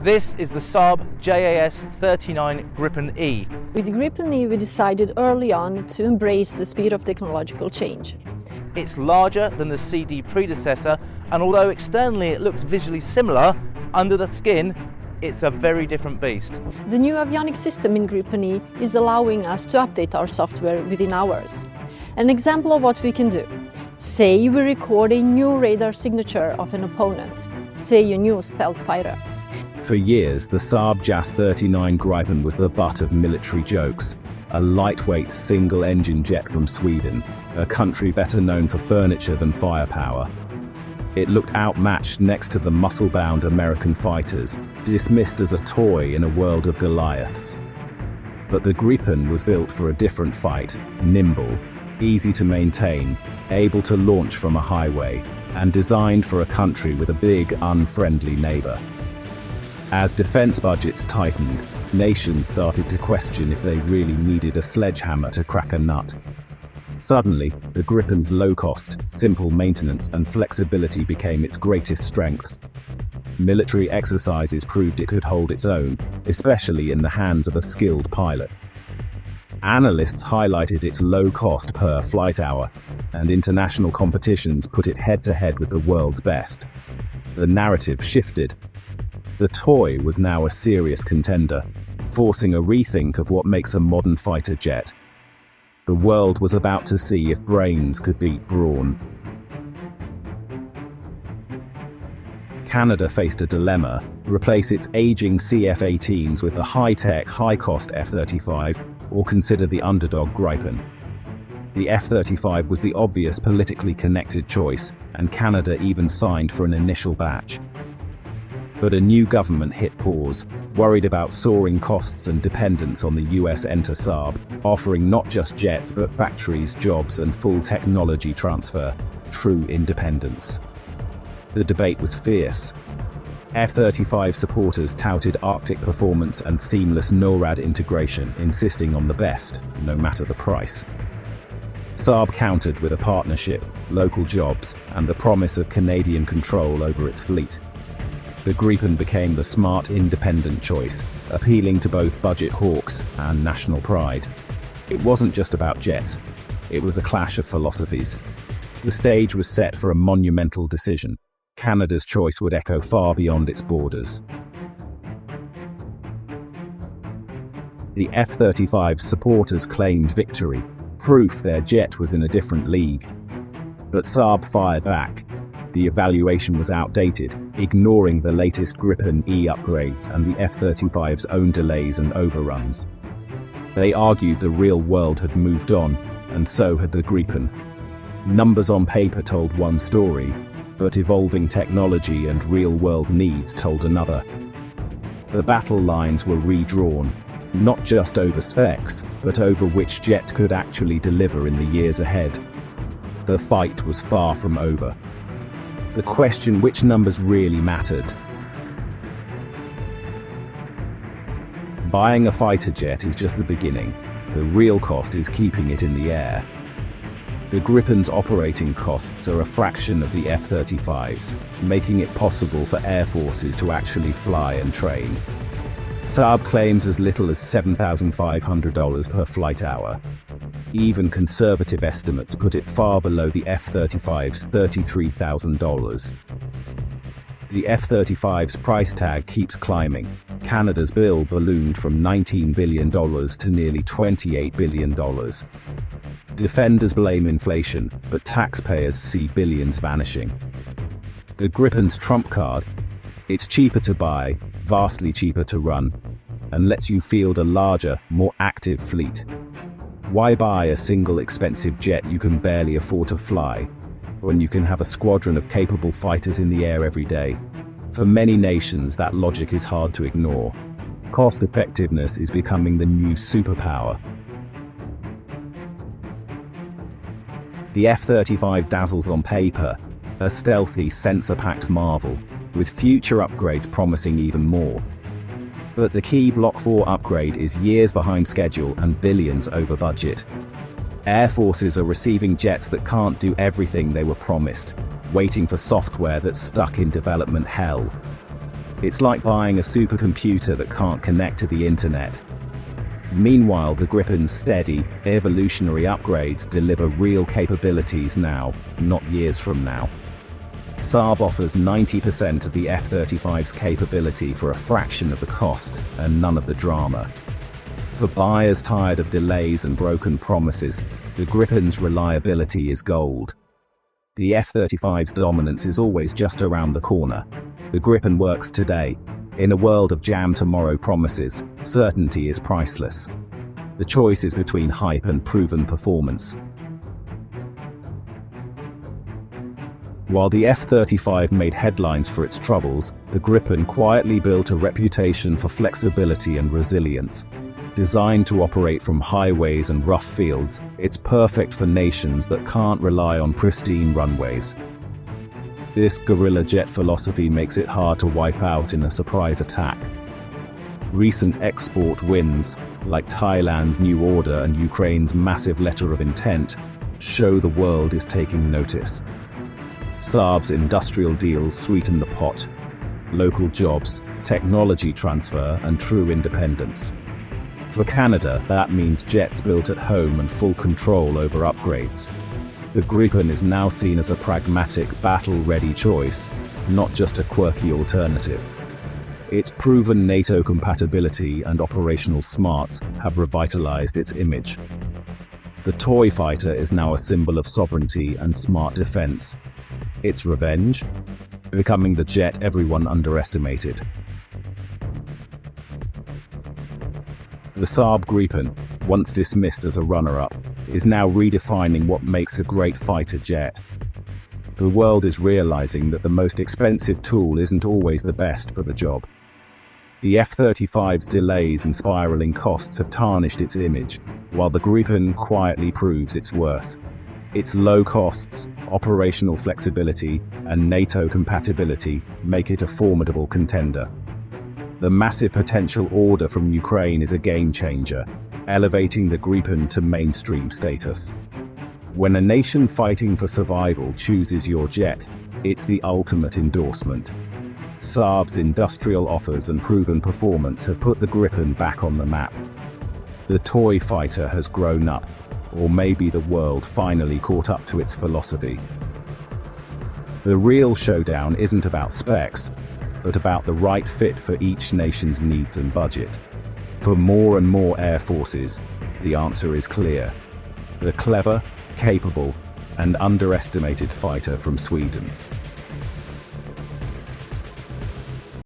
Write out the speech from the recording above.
This is the Saab JAS-39 Gripen E. With Gripen E, we decided early on to embrace the speed of technological change. It's larger than the CD predecessor, and although externally it looks visually similar, under the skin, it's a very different beast. The new avionics system in Gripen E is allowing us to update our software within hours. An example of what we can do. Say we record a new radar signature of an opponent, say a new stealth fighter. For years, the Saab JAS-39 Gripen was the butt of military jokes. A lightweight, single-engine jet from Sweden, a country better known for furniture than firepower. It looked outmatched next to the muscle-bound American fighters, dismissed as a toy in a world of Goliaths. But the Gripen was built for a different fight, nimble, easy to maintain, able to launch from a highway, and designed for a country with a big, unfriendly neighbor. As defense budgets tightened, nations started to question if they really needed a sledgehammer to crack a nut. Suddenly, the Gripen's low cost, simple maintenance and flexibility became its greatest strengths. Military exercises proved it could hold its own, especially in the hands of a skilled pilot. Analysts highlighted its low cost per flight hour, and international competitions put it head-to-head with the world's best. The narrative shifted. The toy was now a serious contender, forcing a rethink of what makes a modern fighter jet. The world was about to see if brains could beat brawn. Canada faced a dilemma: replace its aging CF-18s with the high-tech, high-cost F-35, or consider the underdog Gripen. The F-35 was the obvious politically connected choice, and Canada even signed for an initial batch. But a new government hit pause, worried about soaring costs and dependence on the US enter Saab, offering not just jets but factories, jobs and full technology transfer, true independence. The debate was fierce. F-35 supporters touted Arctic performance and seamless NORAD integration, insisting on the best, no matter the price. Saab countered with a partnership, local jobs, and the promise of Canadian control over its fleet. The Gripen became the smart, independent choice, appealing to both budget hawks and national pride. It wasn't just about jets, it was a clash of philosophies. The stage was set for a monumental decision. Canada's choice would echo far beyond its borders. The F-35's supporters claimed victory, proof their jet was in a different league. But Saab fired back. The evaluation was outdated, ignoring the latest Gripen E upgrades and the F-35's own delays and overruns. They argued the real world had moved on, and so had the Gripen. Numbers on paper told one story, but evolving technology and real-world needs told another. The battle lines were redrawn, not just over specs, but over which jet could actually deliver in the years ahead. The fight was far from over. The question which numbers really mattered. Buying a fighter jet is just the beginning. The real cost is keeping it in the air. The Gripen's operating costs are a fraction of the F-35's, making it possible for air forces to actually fly and train. Saab claims as little as $7,500 per flight hour. Even conservative estimates put it far below the F-35's $33,000. The F-35's price tag keeps climbing. Canada's bill ballooned from $19 billion to nearly $28 billion. Defenders blame inflation, but taxpayers see billions vanishing. The Gripen's trump card: it's cheaper to buy, vastly cheaper to run, and lets you field a larger, more active fleet. Why buy a single expensive jet you can barely afford to fly, when you can have a squadron of capable fighters in the air every day? For many nations, that logic is hard to ignore. Cost effectiveness is becoming the new superpower. The F-35 dazzles on paper, a stealthy, sensor-packed marvel, with future upgrades promising even more. But the key Block 4 upgrade is years behind schedule and billions over budget. Air forces are receiving jets that can't do everything they were promised, waiting for software that's stuck in development hell. It's like buying a supercomputer that can't connect to the internet. Meanwhile, the Gripen's steady, evolutionary upgrades deliver real capabilities now, not years from now. Saab offers 90% of the F-35's capability for a fraction of the cost and none of the drama. For buyers tired of delays and broken promises, the Gripen's reliability is gold. The F-35's dominance is always just around the corner. The Gripen works today. In a world of jam tomorrow promises, certainty is priceless. The choice is between hype and proven performance. While the F-35 made headlines for its troubles, the Gripen quietly built a reputation for flexibility and resilience. Designed to operate from highways and rough fields, it's perfect for nations that can't rely on pristine runways. This guerrilla jet philosophy makes it hard to wipe out in a surprise attack. Recent export wins, like Thailand's new order and Ukraine's massive letter of intent, show the world is taking notice. Saab's industrial deals sweeten the pot. Local jobs, technology transfer, and true independence. For Canada, that means jets built at home and full control over upgrades. The Gripen is now seen as a pragmatic, battle-ready choice, not just a quirky alternative. Its proven NATO compatibility and operational smarts have revitalized its image. The toy fighter is now a symbol of sovereignty and smart defense. Its revenge? Becoming the jet everyone underestimated. The Saab Gripen, once dismissed as a runner-up, is now redefining what makes a great fighter jet. The world is realizing that the most expensive tool isn't always the best for the job. The F-35's delays and spiraling costs have tarnished its image, while the Gripen quietly proves its worth. Its low costs, operational flexibility, and NATO compatibility make it a formidable contender. The massive potential order from Ukraine is a game-changer, elevating the Gripen to mainstream status. When a nation fighting for survival chooses your jet, it's the ultimate endorsement. Saab's industrial offers and proven performance have put the Gripen back on the map. The toy fighter has grown up, or maybe the world finally caught up to its philosophy. The real showdown isn't about specs, but about the right fit for each nation's needs and budget. For more and more air forces, the answer is clear. The clever, capable, and underestimated fighter from Sweden.